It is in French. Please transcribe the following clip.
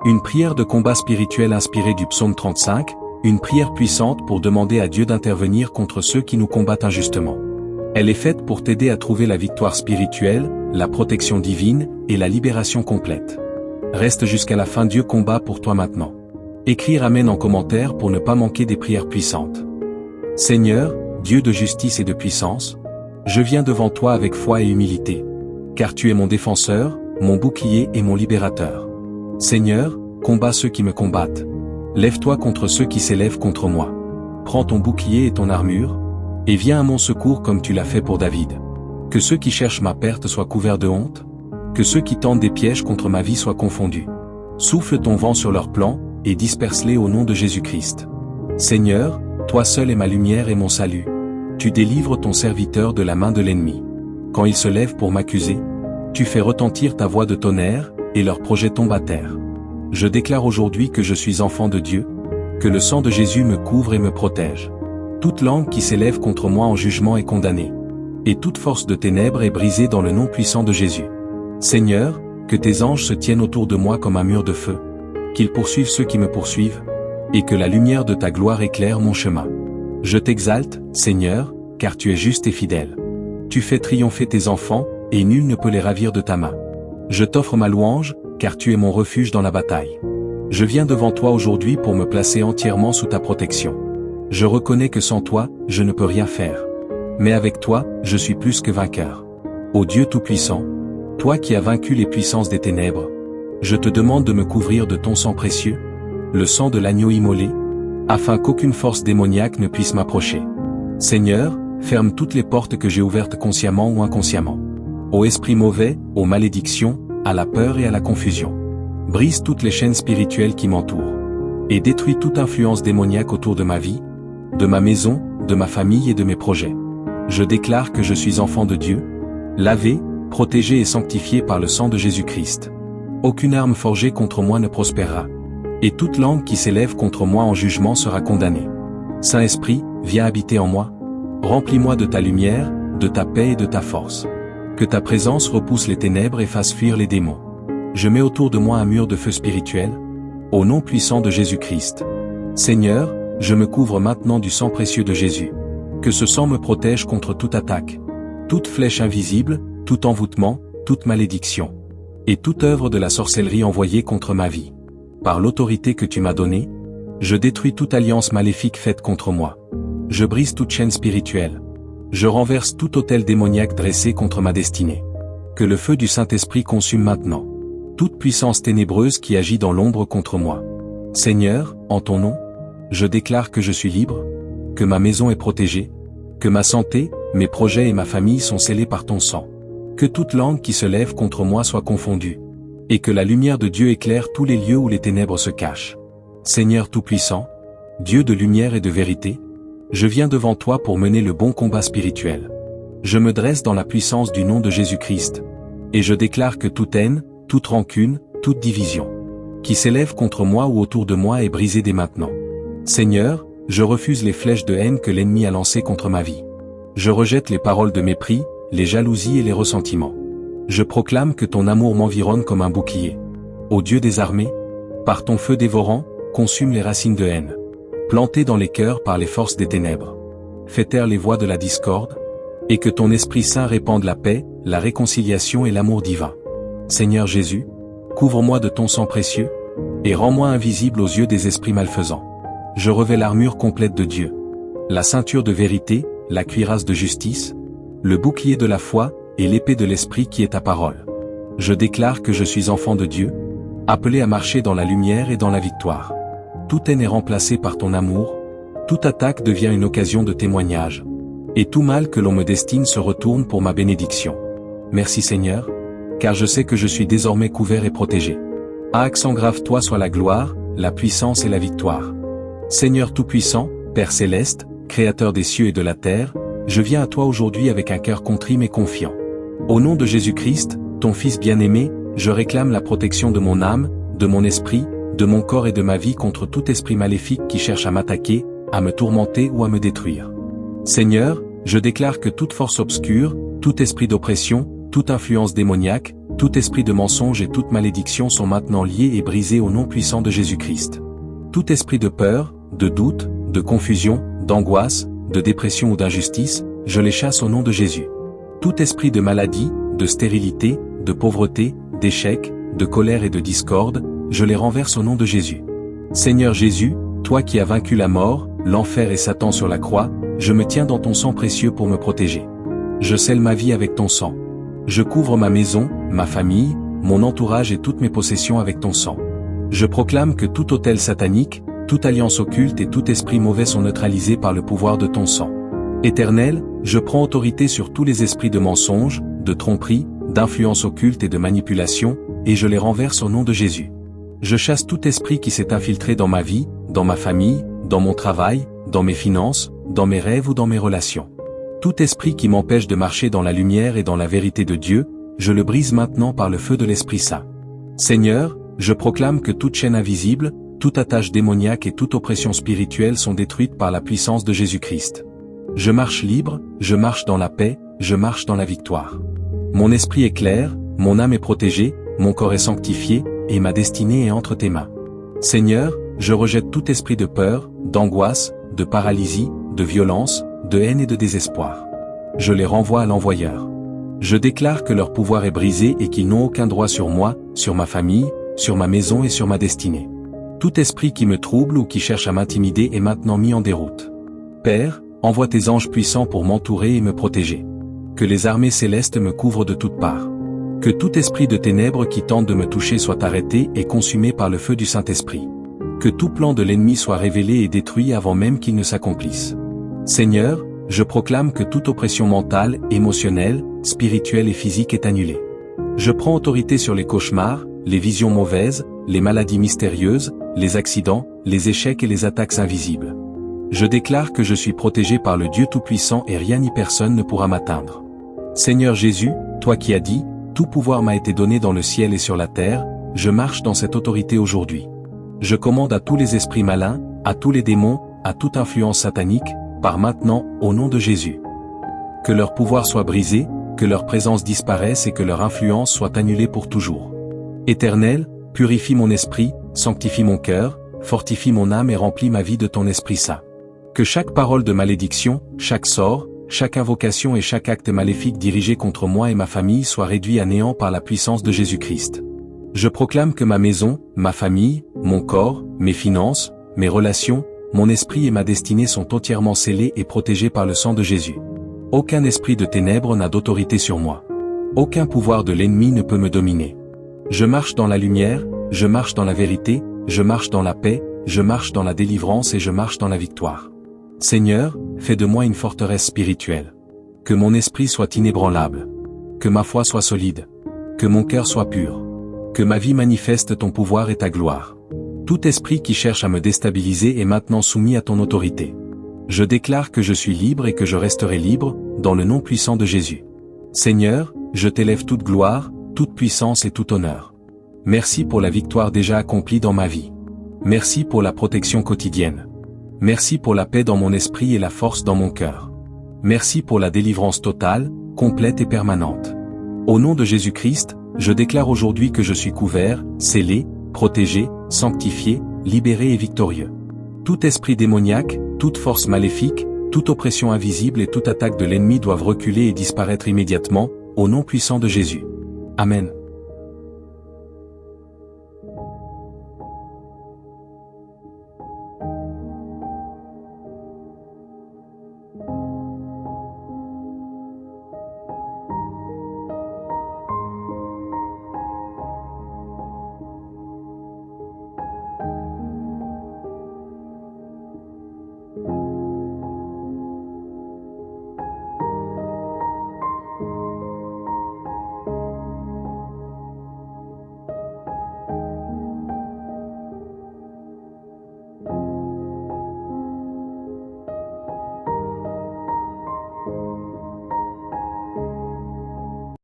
Une prière de combat spirituel inspirée du psaume 35, une prière puissante pour demander à Dieu d'intervenir contre ceux qui nous combattent injustement. Elle est faite pour t'aider à trouver la victoire spirituelle, la protection divine et la libération complète. Reste jusqu'à la fin, Dieu combat pour toi maintenant. Écrire Amen en commentaire pour ne pas manquer des prières puissantes. Seigneur, Dieu de justice et de puissance, je viens devant toi avec foi et humilité. Car tu es mon défenseur, mon bouclier et mon libérateur. Seigneur, combats ceux qui me combattent. Lève-toi contre ceux qui s'élèvent contre moi. Prends ton bouclier et ton armure, et viens à mon secours comme tu l'as fait pour David. Que ceux qui cherchent ma perte soient couverts de honte, que ceux qui tentent des pièges contre ma vie soient confondus. Souffle ton vent sur leurs plans, et disperse-les au nom de Jésus-Christ. Seigneur, toi seul es ma lumière et mon salut. Tu délivres ton serviteur de la main de l'ennemi. Quand il se lève pour m'accuser, tu fais retentir ta voix de tonnerre, et leurs projets tombent à terre. Je déclare aujourd'hui que je suis enfant de Dieu, que le sang de Jésus me couvre et me protège. Toute langue qui s'élève contre moi en jugement est condamnée. Et toute force de ténèbres est brisée dans le nom puissant de Jésus. Seigneur, que tes anges se tiennent autour de moi comme un mur de feu, qu'ils poursuivent ceux qui me poursuivent, et que la lumière de ta gloire éclaire mon chemin. Je t'exalte, Seigneur, car tu es juste et fidèle. Tu fais triompher tes enfants, et nul ne peut les ravir de ta main. Je t'offre ma louange, car tu es mon refuge dans la bataille. Je viens devant toi aujourd'hui pour me placer entièrement sous ta protection. Je reconnais que sans toi, je ne peux rien faire. Mais avec toi, je suis plus que vainqueur. Ô Dieu Tout-Puissant, toi qui as vaincu les puissances des ténèbres, je te demande de me couvrir de ton sang précieux, le sang de l'agneau immolé, afin qu'aucune force démoniaque ne puisse m'approcher. Seigneur, ferme toutes les portes que j'ai ouvertes consciemment ou inconsciemment. Ô esprit mauvais, aux malédictions, à la peur et à la confusion. Brise toutes les chaînes spirituelles qui m'entourent. Et détruis toute influence démoniaque autour de ma vie, de ma maison, de ma famille et de mes projets. Je déclare que je suis enfant de Dieu, lavé, protégé et sanctifié par le sang de Jésus-Christ. Aucune arme forgée contre moi ne prospérera. Et toute langue qui s'élève contre moi en jugement sera condamnée. Saint-Esprit, viens habiter en moi. Remplis-moi de ta lumière, de ta paix et de ta force. Que ta présence repousse les ténèbres et fasse fuir les démons. Je mets autour de moi un mur de feu spirituel, au nom puissant de Jésus-Christ. Seigneur, je me couvre maintenant du sang précieux de Jésus. Que ce sang me protège contre toute attaque, toute flèche invisible, tout envoûtement, toute malédiction, et toute œuvre de la sorcellerie envoyée contre ma vie. Par l'autorité que tu m'as donnée, je détruis toute alliance maléfique faite contre moi. Je brise toute chaîne spirituelle. Je renverse tout autel démoniaque dressé contre ma destinée. Que le feu du Saint-Esprit consume maintenant toute puissance ténébreuse qui agit dans l'ombre contre moi. Seigneur, en ton nom, je déclare que je suis libre, que ma maison est protégée, que ma santé, mes projets et ma famille sont scellés par ton sang. Que toute langue qui se lève contre moi soit confondue, et que la lumière de Dieu éclaire tous les lieux où les ténèbres se cachent. Seigneur Tout-Puissant, Dieu de lumière et de vérité, je viens devant toi pour mener le bon combat spirituel. Je me dresse dans la puissance du nom de Jésus-Christ, et je déclare que toute haine, toute rancune, toute division, qui s'élève contre moi ou autour de moi est brisée dès maintenant. Seigneur, je refuse les flèches de haine que l'ennemi a lancées contre ma vie. Je rejette les paroles de mépris, les jalousies et les ressentiments. Je proclame que ton amour m'environne comme un bouclier. Ô Dieu des armées, par ton feu dévorant, consume les racines de haine, plantées dans les cœurs par les forces des ténèbres. Fais taire les voix de la discorde, et que ton Esprit Saint répande la paix, la réconciliation et l'amour divin. Seigneur Jésus, couvre-moi de ton sang précieux, et rends-moi invisible aux yeux des esprits malfaisants. Je revêts l'armure complète de Dieu, la ceinture de vérité, la cuirasse de justice, le bouclier de la foi, et l'épée de l'Esprit qui est ta parole. Je déclare que je suis enfant de Dieu, appelé à marcher dans la lumière et dans la victoire. Toute haine est remplacée par ton amour, toute attaque devient une occasion de témoignage, et tout mal que l'on me destine se retourne pour ma bénédiction. Merci Seigneur, car je sais que je suis désormais couvert et protégé. À accent grave toi soit la gloire, la puissance et la victoire. Seigneur Tout-Puissant, Père Céleste, Créateur des cieux et de la terre, je viens à toi aujourd'hui avec un cœur contrit mais confiant. Au nom de Jésus-Christ, ton Fils bien-aimé, je réclame la protection de mon âme, de mon esprit, de mon corps et de ma vie contre tout esprit maléfique qui cherche à m'attaquer, à me tourmenter ou à me détruire. Seigneur, je déclare que toute force obscure, tout esprit d'oppression, toute influence démoniaque, Tout esprit de mensonge et toute malédiction sont maintenant liés et brisés au nom puissant de Jésus-Christ. Tout esprit de peur, de doute, de confusion, d'angoisse, de dépression ou d'injustice, je les chasse au nom de Jésus. Tout esprit de maladie, de stérilité, de pauvreté, d'échec, de colère et de discorde, je les renverse au nom de Jésus. Seigneur Jésus, toi qui as vaincu la mort, l'enfer et Satan sur la croix, je me tiens dans ton sang précieux pour me protéger. Je scelle ma vie avec ton sang. Je couvre ma maison, ma famille, mon entourage et toutes mes possessions avec ton sang. Je proclame que tout autel satanique, toute alliance occulte et tout esprit mauvais sont neutralisés par le pouvoir de ton sang. Éternel, je prends autorité sur tous les esprits de mensonge, de tromperie, d'influence occulte et de manipulation, et je les renverse au nom de Jésus. Je chasse tout esprit qui s'est infiltré dans ma vie, dans ma famille, dans mon travail, dans mes finances, dans mes rêves ou dans mes relations. Tout esprit qui m'empêche de marcher dans la lumière et dans la vérité de Dieu, je le brise maintenant par le feu de l'Esprit Saint. Seigneur, je proclame que toute chaîne invisible, toute attache démoniaque et toute oppression spirituelle sont détruites par la puissance de Jésus-Christ. Je marche libre, je marche dans la paix, je marche dans la victoire. Mon esprit est clair, mon âme est protégée, mon corps est sanctifié, et ma destinée est entre tes mains. Seigneur, je rejette tout esprit de peur, d'angoisse, de paralysie, de violence, de haine et de désespoir. Je les renvoie à l'envoyeur. Je déclare que leur pouvoir est brisé et qu'ils n'ont aucun droit sur moi, sur ma famille, sur ma maison et sur ma destinée. Tout esprit qui me trouble ou qui cherche à m'intimider est maintenant mis en déroute. Père, envoie tes anges puissants pour m'entourer et me protéger. Que les armées célestes me couvrent de toutes parts. Que tout esprit de ténèbres qui tente de me toucher soit arrêté et consumé par le feu du Saint-Esprit. Que tout plan de l'ennemi soit révélé et détruit avant même qu'il ne s'accomplisse. Seigneur, je proclame que toute oppression mentale, émotionnelle, spirituelle et physique est annulée. Je prends autorité sur les cauchemars, les visions mauvaises, les maladies mystérieuses, les accidents, les échecs et les attaques invisibles. Je déclare que je suis protégé par le Dieu Tout-Puissant et rien ni personne ne pourra m'atteindre. Seigneur Jésus, toi qui as dit, tout pouvoir m'a été donné dans le ciel et sur la terre, je marche dans cette autorité aujourd'hui. Je commande à tous les esprits malins, à tous les démons, à toute influence satanique, par maintenant, au nom de Jésus. Que leur pouvoir soit brisé, que leur présence disparaisse et que leur influence soit annulée pour toujours. Éternel, purifie mon esprit, sanctifie mon cœur, fortifie mon âme et remplis ma vie de ton Esprit Saint. Que chaque parole de malédiction, chaque sort, chaque invocation et chaque acte maléfique dirigé contre moi et ma famille soit réduit à néant par la puissance de Jésus-Christ. Je proclame que ma maison, ma famille, mon corps, mes finances, mes relations, mon esprit et ma destinée sont entièrement scellés et protégés par le sang de Jésus. Aucun esprit de ténèbres n'a d'autorité sur moi. Aucun pouvoir de l'ennemi ne peut me dominer. Je marche dans la lumière, je marche dans la vérité, je marche dans la paix, je marche dans la délivrance et je marche dans la victoire. Seigneur, fais de moi une forteresse spirituelle. Que mon esprit soit inébranlable. Que ma foi soit solide. Que mon cœur soit pur. Que ma vie manifeste ton pouvoir et ta gloire. Tout esprit qui cherche à me déstabiliser est maintenant soumis à ton autorité. Je déclare que je suis libre et que je resterai libre, dans le nom puissant de Jésus. Seigneur, je t'élève toute gloire, toute puissance et tout honneur. Merci pour la victoire déjà accomplie dans ma vie. Merci pour la protection quotidienne. Merci pour la paix dans mon esprit et la force dans mon cœur. Merci pour la délivrance totale, complète et permanente. Au nom de Jésus-Christ, je déclare aujourd'hui que je suis couvert, scellé, protégé, sanctifié, libéré et victorieux. Tout esprit démoniaque, toute force maléfique, toute oppression invisible et toute attaque de l'ennemi doivent reculer et disparaître immédiatement, au nom puissant de Jésus. Amen.